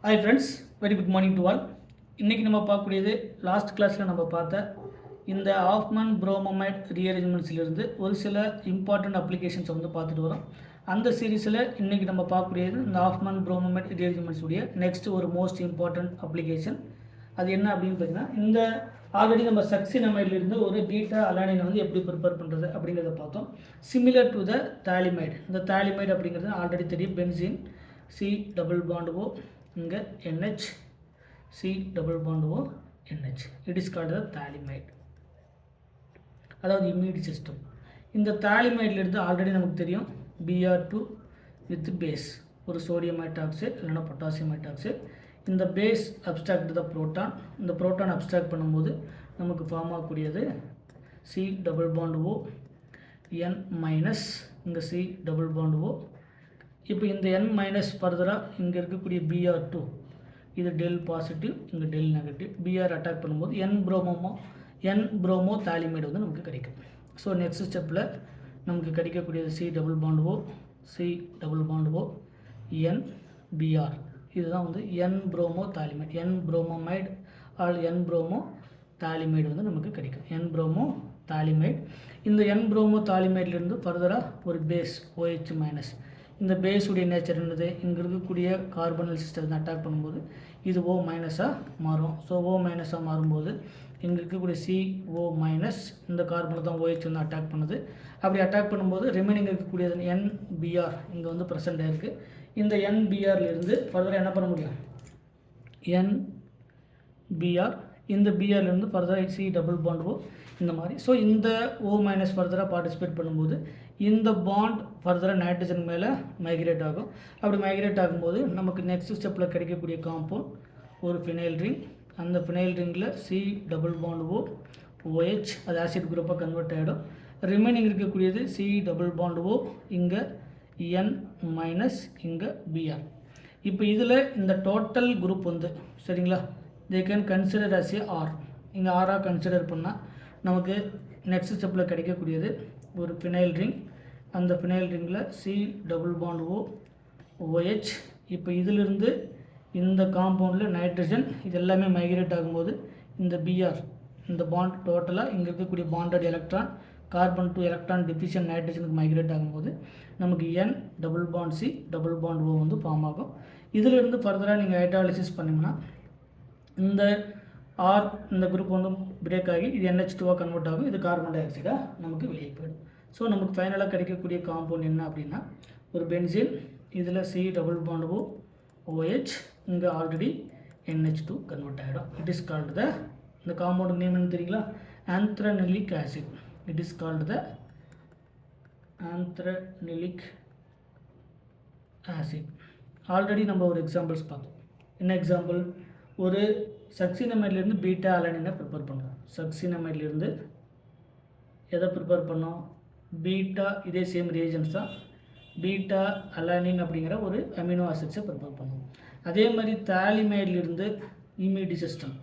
Hi friends, very good morning to all. இன்றைக்கி நம்ம பார்க்கக்கூடியது லாஸ்ட் கிளாஸில் நம்ம பார்த்த இந்த ஆஃப்மன் புரோமமைட் ரீஅரேஞ்ச்மெண்ட்ஸிலிருந்து ஒரு சில இம்பார்ட்டண்ட் அப்ளிகேஷன்ஸை வந்து பார்த்துட்டு வரோம். அந்த சீரீஸில் இன்றைக்கி நம்ம பார்க்கக்கூடியது இந்த ஆஃப்மன் புரோமமைட் ரீஅரேஞ்ச்மெண்ட்ஸுடைய நெக்ஸ்ட் ஒரு மோஸ்ட் இம்பார்ட்டண்ட் அப்ளிகேஷன். அது என்ன அப்படின்னு பார்த்தீங்கன்னா, இந்த ஆல்ரெடி நம்ம சக்சினமைட்லேருந்து ஒரு பீட்டா அலானினை வந்து எப்படி ப்ரிப்பேர் பண்ணுறது அப்படிங்கிறத பார்த்தோம். Similar to the phthalimide. இந்த தாலிமைட் அப்படிங்கிறது ஆல்ரெடி தெரியும். Benzene C double bond O, இங்கே NH C double bond O NH. It is called the phthalimide, அதாவது இம்யூனிட்டி சிஸ்டம். இந்த தாலிமைட்லேருந்து ஆல்ரெடி நமக்கு தெரியும் Br2 வித் பேஸ், ஒரு சோடியம் ஹைட்ராக்சைடு இல்லைனா பொட்டாசியம் ஹைட்ராக்சைடு. இந்த பேஸ் அப்ஸ்ட்ராக்ட் த புரோட்டான். இந்த புரோட்டான் அப்ஸ்ட்ராக்ட் பண்ணும்போது நமக்கு ஃபார்ம் ஆகக்கூடியது C double bond O N minus, இங்கே C டபுள் பாண்ட் ஓ. இப்போ இந்த N மைனஸ் ஃபர்தராக இங்கே இருக்கக்கூடிய Br2, இது டெல் பாசிட்டிவ், இங்கே டெல் நெகட்டிவ். Br அட்டாக் பண்ணும்போது N ப்ரோமோ தாலிமைடு வந்து நமக்கு கிடைக்கும். ஸோ நெக்ஸ்ட் ஸ்டெப்பில் நமக்கு கிடைக்கக்கூடியது C double bond O, C double bond O N Br. இதுதான் வந்து N bromophthalimide, N bromamide all N bromophthalimide வந்து நமக்கு கிடைக்கும். N bromophthalimide. இந்த N ப்ரோமோ தாலிமைட்லேருந்து ஃபர்தராக ஒரு பேஸ் OH மைனஸ். இந்த பேஸுடைய நேச்சர் என்னது, இங்கே இருக்கக்கூடிய கார்பனல் சிஸ்டத்தை அட்டாக் பண்ணும்போது இது O மைனஸாக மாறும். ஸோ O மைனஸாக மாறும்போது இங்கே இருக்கக்கூடிய CO மைனஸ் இந்த கார்பனை தான் OH வந்து அட்டாக் பண்ணுது. அப்படி அட்டாக் பண்ணும்போது ரிமைனிங் இருக்கக்கூடியது NBr இங்கே வந்து ப்ரெசென்ட் ஆகிருக்கு. இந்த NBrலேருந்து ஃபர்தராக என்ன பண்ண முடியும், NBr. இந்த பிஆர்லேருந்து ஃபர்தராக C டபுள் பாண்ட் ஓ இந்த மாதிரி. ஸோ இந்த O மைனஸ் ஃபர்தராக பார்ட்டிசிபேட் பண்ணும்போது இந்த பாண்ட் ஃபர்தராக நைட்ரஜன் மேலே மைக்ரேட் ஆகும். அப்படி மைக்ரேட் ஆகும்போது நமக்கு நெக்ஸ்ட் ஸ்டெப்பில் கிடைக்கக்கூடிய காம்பவுண்ட் ஒரு ஃபினைல் ரிங். அந்த ஃபினைல் ரிங்கில் C double bond O OH, அது ஆசிட் குரூப்பாக கன்வெர்ட் ஆகிடும். ரிமைனிங் இருக்கக்கூடியது C டபுள் பாண்ட் ஓ, இங்கே N மைனஸ், இங்கே Br. இப்போ இதில் இந்த டோட்டல் குரூப் வந்து சரிங்களா, they can consider as a R. இங்கே ஆராக கன்சிடர் பண்ணால் நமக்கு நெக்ஸ்ட் ஸ்டெப்பில் கிடைக்கக்கூடியது ஒரு ஃபினைல் ரிங். அந்த ஃபினைல் ரிங்கில் C double bond O OH. இப்போ இதிலிருந்து இந்த காம்பவுண்டில் நைட்ரஜன் இது எல்லாமே மைக்ரேட் ஆகும்போது இந்த Br, இந்த பாண்ட் டோட்டலாக இங்கே இருக்கக்கூடிய bonded electron carbon to electron deficient நைட்ரஜனுக்கு மைக்ரேட் ஆகும்போது நமக்கு N double bond C double bond O வந்து ஃபார்ம் ஆகும். இதிலிருந்து ஃபர்தராக நீங்கள் ஹைட்ராலிசிஸ் பண்ணிங்கன்னா இந்த ஆர், இந்த குரூப் வந்து பிரேக் ஆகி இது NH2 கன்வெர்ட் ஆகும். இது கார்பன் டை ஆக்சைடாக நமக்கு வெளியே போயிடும். ஸோ நமக்கு ஃபைனலாக கிடைக்கக்கூடிய காம்பவுண்ட் என்ன அப்படின்னா ஒரு பென்சின், இதில் C double bond O OH, இங்கே ஆல்ரெடி NH2 கன்வெர்ட் ஆகிடும். இட் இஸ் கால்டு த, இந்த காம்பவுண்ட் நேம் என்ன தெரியுங்களா, anthranilic acid. It is called the anthranilic acid. Already நம்ம ஒரு எக்ஸாம்பிள்ஸ் பார்த்தோம். என்ன எக்ஸாம்பிள், ஒரு சக்சினமைட்லேருந்து பீட்டா அலானினை ப்ரிப்பேர் பண்ணுறோம். சக்சினமைட்லேருந்து எதை ப்ரிப்பேர் பண்ணோம், பீட்டா, இதே சேம் ரியேஜன்ஸ் தான், பீட்டா அலானின் அப்படிங்கிற ஒரு அமினோ ஆசிட்ஸை ப்ரிப்பேர் பண்ணுவோம். அதே மாதிரி தாலிமைட்லேருந்து இம்யூனிட்டி சிஸ்டம்,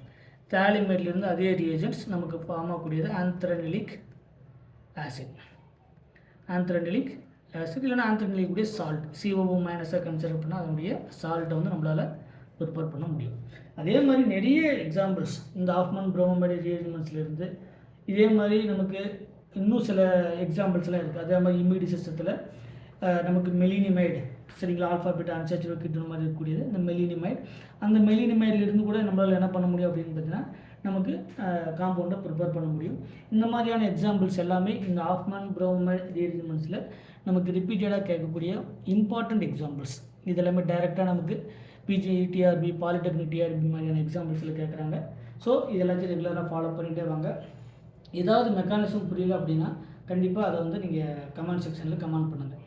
தாலிமைட்லேருந்து அதே ரியேஜன்ஸ் நமக்கு ஃபார்ம் ஆகக்கூடியது ஆந்த்ரனிலிக் ஆசிட். ஆந்த்ரனிலிக் ஆசிட் இல்லைனா ஆந்த்ரனிலிக் உடைய சால்ட், COO மைனஸாக கன்சிடர் பண்ணால் அதனுடைய சால்ட்டை வந்து நம்மளால் ப்ரிப்பேர் பண்ண முடியும். அதே மாதிரி நிறைய எக்ஸாம்பிள்ஸ் இந்த ஆஃப்மன் புரோமமைட் ரீஅரேஞ்ச்மெண்ட்ஸ்லேருந்து இதே மாதிரி நமக்கு இன்னும் சில எக்ஸாம்பிள்ஸ்லாம் இருக்குது. அதே மாதிரி இம்யூனிட்டி சிஸ்டத்தில் நமக்கு மெலினிமைடு, சரிங்களா, ஆல்ஃபாபெட் அன்சாச்சுரேட்டட் கீட்டோன் மாதிரி இருக்கக்கூடியது இந்த மெலினிமைட். அந்த மெலினிமைட்லேருந்து கூட நம்மளால் என்ன பண்ண முடியும் அப்படின்னு பார்த்தீங்கன்னா நமக்கு காம்பவுண்டை ப்ரிப்பேர் பண்ண முடியும். இந்த மாதிரியான எக்ஸாம்பிள்ஸ் எல்லாமே இந்த ஆஃப்மன் புரோமமைட் ரீஅரேஞ்ச்மெண்ட்ஸில் நமக்கு ரிப்பீட்டடாக கேட்கக்கூடிய இம்பார்ட்டண்ட் எக்ஸாம்பிள்ஸ். இது எல்லாமே டைரெக்டாக நமக்கு பிஜி டிஆர்பி, பாலிடெக்னிக் டிஆர்பி மாதிரியான எக்ஸாம்பிள்ஸில் கேட்குறாங்க. ஸோ இதெல்லாத்தையும் ரெகுலராக ஃபாலோ பண்ணிகிட்டே வாங்க. ஏதாவது மெக்கானிசம் புரியல அப்படின்னா கண்டிப்பாக அதை வந்து நீங்கள் கமெண்ட் செக்ஷனில் கமெண்ட் பண்ணுங்கள்.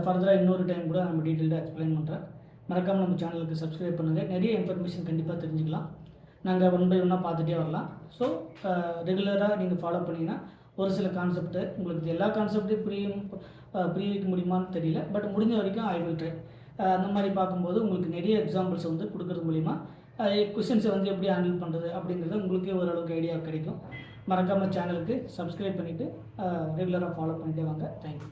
ஃபர்தராக இன்னொரு டைம் கூட நம்ம டீட்டெயிலாக எக்ஸ்பிளைன் பண்ணுறேன். மறக்காமல் நம்ம சேனலுக்கு சப்ஸ்கிரைப் பண்ணுங்கள். நிறைய இன்ஃபர்மேஷன் கண்டிப்பாக தெரிஞ்சுக்கலாம். நாங்கள் ஒன் பை ஒன்னாக பார்த்துட்டே வரலாம். ஸோ ரெகுலராக நீங்கள் ஃபாலோ பண்ணிங்கன்னா ஒரு சில கான்செப்ட்டு உங்களுக்கு எல்லா கான்செப்டையும் புரிய வைக்க முடியுமான்னு தெரியல, பட் முடிஞ்ச வரைக்கும் ஐ வில் ட்ரை. அந்த மாதிரி பார்க்கும்போது உங்களுக்கு நிறைய எக்ஸாம்பிள்ஸ் வந்து கொடுக்குறது மூலிமா கொஷின்ஸை வந்து எப்படி ஹேண்டில் பண்ணுறது அப்படிங்கிறது உங்களுக்கே ஓரளவுக்கு ஐடியா கிடைக்கும். மறக்காமல் சேனலுக்கு சப்ஸ்கிரைப் பண்ணிவிட்டு ரெகுலராக ஃபாலோ பண்ணிட்டே வாங்க. தேங்க்யூ.